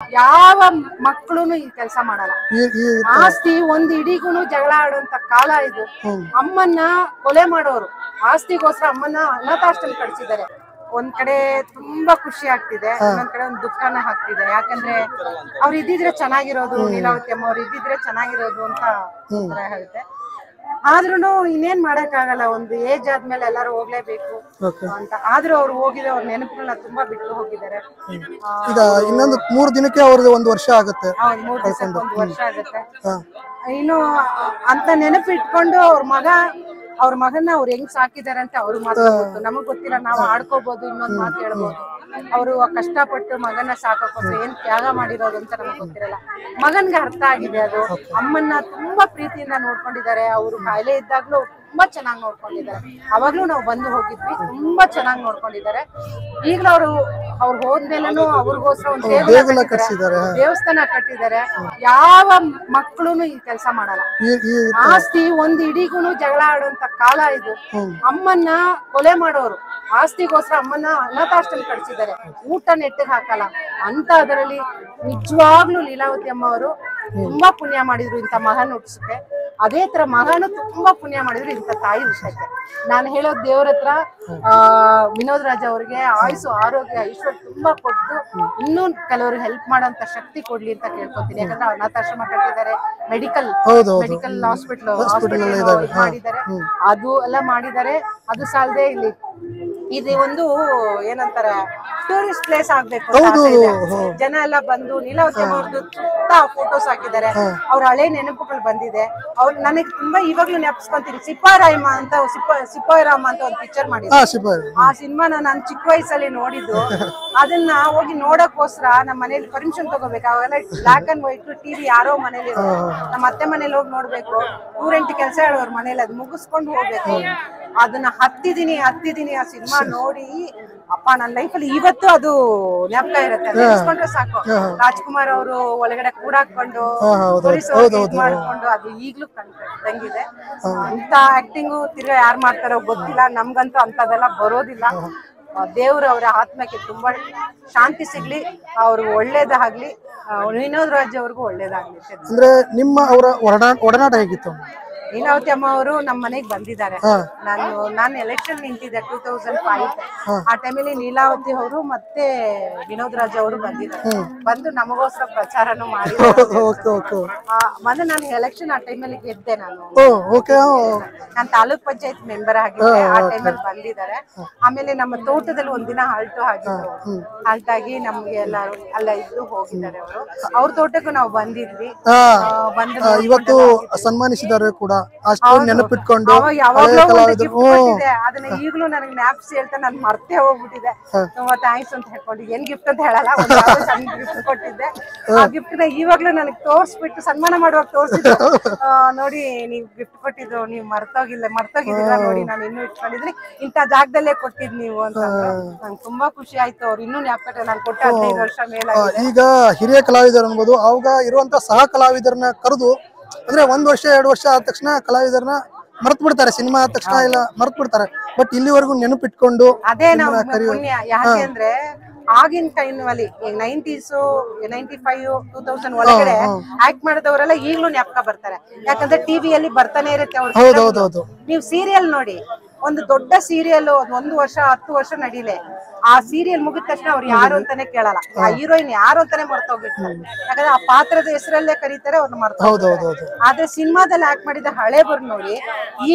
ಯಾವ ಮಕ್ಕಳುನು ಈ ಕೆಲಸ ಮಾಡಲ್ಲ. ಆಸ್ತಿ ಒಂದ್ ಇಡೀಗೂನು ಜಗಳ ಆಡುವಂತ ಕಾಲ ಇದು. ಅಮ್ಮನ್ನ ಕೊಲೆ ಮಾಡೋರು ಆಸ್ತಿಗೋಸ್ಕರ ಅಮ್ಮನ್ನ ಅನಾಥಾಶ್ರಮ ಕಳಿಸಿದ್ದಾರೆ. ಒಂದ್ ಕಡೆ ತುಂಬಾ ಖುಷಿ ಆಗ್ತಿದೆ, ಇನ್ನೊಂದ್ ಕಡೆ ಒಂದ್ ದುಃಖನ ಆಗ್ತಿದೆ. ಯಾಕಂದ್ರೆ ಅವ್ರು ಇದ್ದಿದ್ರೆ ಚೆನ್ನಾಗಿರೋದು, ಲೀಲಾವತಿ ಅಮ್ಮ ಅವ್ರು ಇದ್ದಿದ್ರೆ ಚೆನ್ನಾಗಿರೋದು ಅಂತ ಹೇಳುತ್ತೆ. ಆದ್ರೂನು ಇನ್ನೇನ್ ಮಾಡಕ್ ಆಗಲ್ಲ, ಒಂದು ಏಜ್ ಆದ್ಮೇಲೆ ಎಲ್ಲಾರು ಹೋಗ್ಲೇಬೇಕು ಅಂತ. ಆದ್ರೂ ಅವ್ರು ಹೋಗಿದ್ರೆ ಅವ್ರ ನೆನಪುಗಳನ್ನ ತುಂಬಾ ಬಿಟ್ಟು ಹೋಗಿದ್ದಾರೆ. ಈಗ ಇನ್ನೊಂದು 3 ದಿನಕ್ಕೆ ಅವ್ರದ್ದು 1 ವರ್ಷ ಆಗುತ್ತೆ. 3 ದಿವಸಕ್ಕೆ 1 ವರ್ಷ ಆಗುತ್ತೆ. ಇನ್ನು ಅಂತ ನೆನಪು ಇಟ್ಕೊಂಡು ಅವ್ರ ಮಗನ್ನ ಅವ್ರು ಹೆಂಗ್ ಸಾಕಿದಾರೆ ಅಂತ ಅವ್ರು ಮಾತ್ರ ಗೊತ್ತು, ನಮಗ್ ಗೊತ್ತಿಲ್ಲ. ನಾವು ಆಡ್ಕೋಬಹುದು, ಇನ್ನೊಂದ್ ಮಾತು ಹೇಳ್ಬೋದು. ಅವರು ಕಷ್ಟಪಟ್ಟು ಮಗನ ಸಾಕೋಕೋಸ್ಕರ ಏನ್ ತ್ಯಾಗ ಮಾಡಿರೋದು ಅಂತ ನಮಗ್ ಗೊತ್ತಿರಲ್ಲ. ಮಗನ್ಗೆ ಅರ್ಥ ಆಗಿದೆ ಅದು. ಅಮ್ಮನ್ನ ತುಂಬಾ ಪ್ರೀತಿಯಿಂದ ನೋಡ್ಕೊಂಡಿದ್ದಾರೆ. ಅವರು ಕಾಯಿಲೆ ಇದ್ದಾಗ್ಲೂ ತುಂಬಾ ಚೆನ್ನಾಗಿ ನೋಡ್ಕೊಂಡಿದ್ದಾರೆ. ಅವಾಗ್ಲೂ ನಾವು ಬಂದು ಹೋಗಿದ್ವಿ, ತುಂಬಾ ಚೆನ್ನಾಗಿ ನೋಡ್ಕೊಂಡಿದ್ದಾರೆ. ಈಗ್ಲೂ ಅವ್ರು ಹೋದ್ಮೇಲೂ ಅವ್ರಿಗೋಸ್ಕರ ಒಂದು ದೇವಸ್ಥಾನ ಕಟ್ಟಿದ್ದಾರೆ. ಯಾವ ಮಕ್ಕಳುನು ಈ ಕೆಲಸ ಮಾಡಲ್ಲ. ಆಸ್ತಿ ಒಂದ್ ಇಡೀಗೂನು ಜಗಳ ಆಡುವಂತ ಕಾಲ ಇದು. ಅಮ್ಮನ್ನ ಕೊಲೆ ಮಾಡೋರು ಆಸ್ತಿಗೋಸ್ಕರ ಅಮ್ಮನ್ನ ಅನಾಥಾಶ್ರಮ ಕಳಿಸಿದ್ದಾರೆ. ಊಟ ನೆಟ್ಟಿಗೆ ಹಾಕಲ್ಲ ಅಂತ. ಅದರಲ್ಲಿ ನಿಜವಾಗ್ಲೂ ಲೀಲಾವತಿ ಅಮ್ಮ ಅವರು ತುಂಬಾ ಪುಣ್ಯ ಮಾಡಿದ್ರು ಇಂಥ ಮಗನ ಹುಟ್ಟಿಸಕ್ಕೆ. ಅದೇ ತರ ಮಗನು ತುಂಬಾ ಪುಣ್ಯ ಮಾಡಿದ್ರು ಇಂಥ ತಾಯಿ ಹುಟ್ಟಕ್ಕೆ. ನಾನು ಹೇಳೋದು ದೇವ್ರ ಹತ್ರ ವಿನೋದ್ ರಾಜ್ ಅವ್ರಿಗೆ ಆಯುಸ್ಸು, ಆರೋಗ್ಯ, ಐಶ್ವರ್ಯ ತುಂಬಾ ಕೊಟ್ಟು ಇನ್ನೂ ಕೆಲವ್ರಿಗೆ ಹೆಲ್ಪ್ ಮಾಡೋಂತ ಶಕ್ತಿ ಕೊಡ್ಲಿ ಅಂತ ಕೇಳ್ಕೊತೀನಿ. ಯಾಕಂದ್ರೆ ಅನಾಥಾಶ್ರಮ ಕಟ್ಟಿದ್ದಾರೆ, ಮೆಡಿಕಲ್ ಹಾಸ್ಪಿಟಲ್ ಮಾಡಿದ್ದಾರೆ, ಅದು ಎಲ್ಲ ಮಾಡಿದ್ದಾರೆ. ಅದು ಸಾಲದೆ ಇದು ಒಂದು ಏನಂತಾರೆ, ಟೂರಿಸ್ಟ್ ಪ್ಲೇಸ್ ಆಗ್ಬೇಕು. ಜನ ಎಲ್ಲ ಬಂದು ಲೀಲಾವತಿ ಅವ್ರದ್ದು ಸುತ್ತ ಫೋಟೋಸ್ ಹಾಕಿದ್ದಾರೆ. ಅವ್ರ ಹಳೆ ನೆನಪುಗಳು ಬಂದಿದೆ. ಅವ್ರು ನನಗೆ ತುಂಬಾ ಇವಾಗ್ಲೂ ನೆನಪಿಸ್ಕೊಂತೀನಿ. ಸಿಪಾರಾಮ ಅಂತ ಒಂದು ಪಿಕ್ಚರ್ ಮಾಡಿದ್ರು. ಆ ಸಿನಿಮಾನ ನಾನು ಚಿಕ್ಕ ವಯಸ್ಸಲ್ಲಿ ನೋಡಿದ್ದು. ಅದನ್ನ ಹೋಗಿ ನೋಡಕ್ಕೋಸ್ಕರ ನಮ್ಮ ಮನೇಲಿ ಪರ್ಮಿಷನ್ ತಗೋಬೇಕು. ಅವೆಲ್ಲ ಬ್ಲಾಕ್ ಅಂಡ್ ವೈಟ್ ಟಿವಿ ಯಾರೋ ಮನೇಲಿ, ನಮ್ಮ ಅತ್ತೆ ಮನೇಲಿ ಹೋಗಿ ನೋಡ್ಬೇಕು. 108 ಕೆಲಸ ಹೇಳೋರ್ ಮನೇಲಿ, ಅದು ಮುಗಿಸ್ಕೊಂಡು ಹೋಗ್ಬೇಕು. ಅದನ್ನ ಹತ್ತಿದೀನಿ. ಆ ಸಿನಿಮಾ ನೋಡಿ ಅಪ್ಪ ನನ್ನ ಲೈಫಲ್ಲಿ ಇವತ್ತು ಅದು ಜ್ಞಾಪಕ ಇರುತ್ತೆ. ನೆನೆಸ್ಕೊಂಡ್ರೆ ಸಾಕು. ರಾಜ್ಕುಮಾರ್ ಅವರು ಒಳಗಡೆ ಕೂಡಾಕೊಂಡು ಮಾಡ್ಕೊಂಡು ಅದು ಈಗ್ಲೂ ಕಂಡಂಗಿದೆ. ಅಂತ ಆಕ್ಟಿಂಗು ತಿರ್ಗಾ ಯಾರು ಮಾಡ್ತಾರೋ ಗೊತ್ತಿಲ್ಲ. ನಮ್ಗಂತೂ ಅಂತದೆಲ್ಲ ಬರೋದಿಲ್ಲ. ದೇವ್ರ ಅವರ ಆತ್ಮಕ್ಕೆ ತುಂಬಾ ಶಾಂತಿ ಸಿಗ್ಲಿ, ಅವ್ರಿಗೆ ಒಳ್ಳೇದಾಗ್ಲಿ, ವಿನೋದ್ ರಾಜ್ ಅವ್ರಿಗೂ ಒಳ್ಳೇದಾಗ್ಲಿ. ಅಂದ್ರೆ ನಿಮ್ಮ ಅವರ ಒಡನಾಟ ಹೇಗಿತ್ತು? ಲೀಲಾವತಿ ಅಮ್ಮ ಅವರು ನಮ್ಮ ಮನೆಗೆ ಬಂದಿದ್ದಾರೆ. ನಾನು ಎಲೆಕ್ಷನ್ ನಿಂತಿದ್ದೆ 2005. ಆ ಟೈಮಲ್ಲಿ ಲೀಲಾವತಿ ಅವರು ಮತ್ತೆ ವಿನೋದ್ ರಾಜ್ ಅವರು ಬಂದಿದ್ದಾರೆ. ಬಂದು ನಮಗೋಸ್ಕರ ಪ್ರಚಾರನೂ ಮಾಡಿದ್ದಾರೆ. ಮೊನ್ನೆ ನಾನು ಎಲೆಕ್ಷನ್ ಆ ಟೈಮಲ್ಲಿ ಗೆದ್ದೆ. ನಾನು ತಾಲೂಕ್ ಪಂಚಾಯತ್ ಮೆಂಬರ್ ಆಗಿದ್ದೆ. ಆ ಟೈಮಲ್ಲಿ ಬಂದಿದ್ದಾರೆ. ಆಮೇಲೆ ನಮ್ಮ ತೋಟದಲ್ಲಿ ಒಂದಿನ ಹಾಲ್ಟ್ ಆಗಿ ನಮ್ಗೆ ಎಲ್ಲ ಅಲ್ಲ ಇದ್ದು ಹೋಗಿದ್ದಾರೆ. ಅವ್ರ ತೋಟಕ್ಕೂ ನಾವು ಬಂದಿದ್ವಿ. ಇವತ್ತು ಸನ್ಮಾನಿಸಿದ್ದಾರೆ ಕೂಡ. ನೆನಪಿಟ್ಕೊಂಡು ಅದನ್ನ ಈಗಲೂ ನನಗೆ ಜ್ಞಾಪಿಸಿ ಹೇಳ್ತಾ ನಾನು ಮರ್ತೇ ಹೋಗ್ಬಿಟ್ಟಿದೆ. ತುಂಬಾ ಥ್ಯಾಂಕ್ಸ್ ಅಂತ ಹೇಳ್ಕೊಂಡು, ಏನ್ ಗಿಫ್ಟ್ ಅಂತ ಹೇಳಲ್ಲ, ಸಣ್ಣ ಗಿಫ್ಟ್ ಕೊಟ್ಟಿದ್ದೆ. ಆ ಗಿಫ್ಟ್ ನ ಇವಾಗ್ಲೂ ನನಗೆ ತೋರ್ಸ್ಬಿಟ್ಟು ಸನ್ಮಾನ ಮಾಡುವಾಗ ತೋರ್ಸಿದ್ರು. ನೋಡಿ ನೀವ್ ಗಿಫ್ಟ್ ಕೊಟ್ಟಿದ್ರು, ನೀವ್ ಮರ್ತೋಗಿದ್ದೀರಾ ನೋಡಿ, ನಾನು ಇನ್ನೂ ಇಟ್ಕೊಂಡಿದ್ರಿ, ಇಂಥ ಜಾಗದಲ್ಲೇ ಕೊಟ್ಟಿದ್ ನೀವು ಅಂತ. ನಂಗೆ ತುಂಬಾ ಖುಷಿ ಆಯ್ತು. ಅವ್ರು ಇನ್ನೂ ಜ್ಞಾಪಕ, ನಾನು ಕೊಟ್ಟ 15 ವರ್ಷ ಮೇಲಾಗಿದೆ. ಈಗ ಹಿರಿಯ ಕಲಾವಿದರು ಅನ್ಬೋದು, ಅವಾಗ ಇರುವಂತ ಸಹ ಕಲಾವಿದರನ್ನ ಕರೆದು ಅಂದ್ರೆ 1 ವರ್ಷ 2 ವರ್ಷ ಆದ ತಕ್ಷಣ ಕಲಾವಿದರನ್ನ ಮರ್ತ್ ಬಿಡ್ತಾರೆ. ಸಿನಿಮಾ ಆದ ತಕ್ಷಣ ಎಲ್ಲ ಮರ್ತ್ ಬಿಡ್ತಾರೆ. ಬಟ್ ಇಲ್ಲಿವರೆಗೂ ನೆನಪಿಟ್ಕೊಂಡು ಅದೇ ನಾವು ಪುಣ್ಯ. ಯಾಕೆ ಅಂದ್ರೆ ಆಗಿನ ಟೈಮ್ನಲ್ಲಿ 90s 95 2000 ಒಳಗಡೆ ಆಕ್ಟ್ ಮಾಡಿದವರೆಲ್ಲ ಈಗಲೂ ಜ್ಞಾಪಕ ಬರ್ತಾರೆ. ಯಾಕಂದ್ರೆ ಟಿವಿಯಲ್ಲಿ ಬರ್ತಾನೆ ಇರುತ್ತೆ ಅವ್ರು. ನೀವು ಸೀರಿಯಲ್ ನೋಡಿ, ಒಂದು ದೊಡ್ಡ ಸೀರಿಯಲ್ 1 ವರ್ಷ 10 ವರ್ಷ ನಡೀಲೆ, ಆ ಸೀರಿಯಲ್ ಮುಗಿದ ತಕ್ಷಣ ಅವ್ರು ಯಾರು ಅಂತಾನೆ ಕೇಳಲ್ಲ. ಆ ಹೀರೋಯಿನ್ ಯಾರು ಅಂತಾನೆ ಮರ್ತೋಗಿರ್ತಾರೆ. ಯಾಕಂದ್ರೆ ಆ ಪಾತ್ರದ ಹೆಸರಲ್ಲೇ ಕರೀತಾರೆ, ಅವ್ರನ್ನ ಮರ್ತೋಗಿರ್ತಾರೆ. ಆದ್ರೆ ಸಿನಿಮಾದಲ್ಲಿ ಆಕ್ಟ್ ಮಾಡಿದ ಹಳೆ ಬರ್ ನೋಡಿ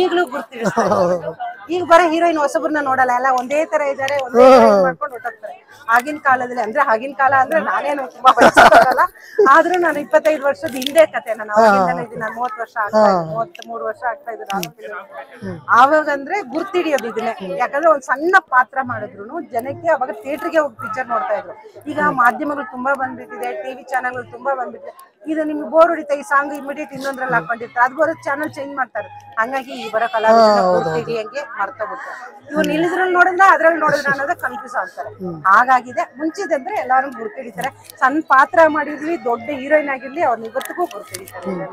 ಈಗ್ಲೂ ಗುರ್ತಿರ್ತಾರೆ. ಈಗ ಬರೋ ಹೀರೋಯಿನ್ ಹೊಸಬ್ರನ್ನ ನೋಡಲ್ಲ, ಎಲ್ಲ ಒಂದೇ ತರ ಇದಾರೆ, ಒಂದೇ ಮಾಡ್ಕೊಂಡು ಹೊಟ್ಟೋಗ್ತಾರೆ. ಆಗಿನ ಕಾಲದಲ್ಲಿ ಆಗಿನ ಕಾಲ ಅಂದ್ರೆ ನಾನೇನು ತುಂಬಾ ಬಯಸಲ್ಲ, ಆದ್ರೂ ನಾನು 25 ವರ್ಷದ ಹಿಂದೆ ಕತೆ. ನಾನು ಅವಾಗಿಂದಲೇ ಇದ್ದೀನಿ. ನಾನು 30 ವರ್ಷ ಆಗ್ತಾ ಇದೆ, 33 ವರ್ಷ ಆಗ್ತಾ ಇದ್ದೀನಿ. ಆವಾಗ ಅಂದ್ರೆ ಗುರ್ತಿಡಿಯೋದು ಇದನ್ನೇ. ಯಾಕಂದ್ರೆ ಒಂದ್ ಸಣ್ಣ ಪಾತ್ರ ಮಾಡಿದ್ರು ಜನಕ್ಕೆ ಅವಾಗ ಥಿಯೇಟರ್ಗೆ ಹೋಗಿ ಪಿಕ್ಚರ್ ನೋಡ್ತಾ ಇದ್ರು. ಈಗ ಮಾಧ್ಯಮಗಳು ತುಂಬಾ ಬಂದ್ಬಿಟ್ಟಿದೆ, ಟಿವಿ ಚಾನಲ್ಗಳು ತುಂಬಾ ಬಂದ್ಬಿಟ್ಟಿದೆ. ಇದು ನಿಮ್ಗೆ ಬೋರ್ ಹೊಡಿತಾ, ಈ ಸಾಂಗ್ ಇಮಿಡಿಯೇಟ್ ಇನ್ನೊಂದ್ರಲ್ಲಿ ಹಾಕೊಂಡಿರ್ತಾರೆ, ಅದು ಬರೋ ಚಾನಲ್ ಚೇಂಜ್ ಮಾಡ್ತಾರೆ. ಹಂಗಾಗಿ ಈ ಬರೋ ಕಲಾವಿದರಿಗೆ ಮರ್ತೋಗ್ಬಿಡ್ತಾರೆ. ಇವ್ರು ನಿಲ್ಲಿದ್ರಲ್ಲಿ ನೋಡಿದ್ರೆ ಅದ್ರಲ್ಲಿ ನೋಡಿದ್ರೆ ಅನ್ನೋದೇ ಕನ್ಫ್ಯೂಸ್ ಆಗ್ತಾರೆ. ಹಾಗಾಗಿದೆ. ಮುಂಚಿದಂದ್ರೆ ಎಲ್ಲಾರು ಗುರ್ತಿಡಿತಾರೆ. ಸಣ್ಣ ಪಾತ್ರ ಮಾಡಿರ್ಲಿ, ದೊಡ್ಡ ಹೀರೋಯಿನ್ ಆಗಿರ್ಲಿ, ಅವ್ರನ್ನ ಇವತ್ತಿಗೂ ಗುರ್ತಿಡಿತಾರೆ.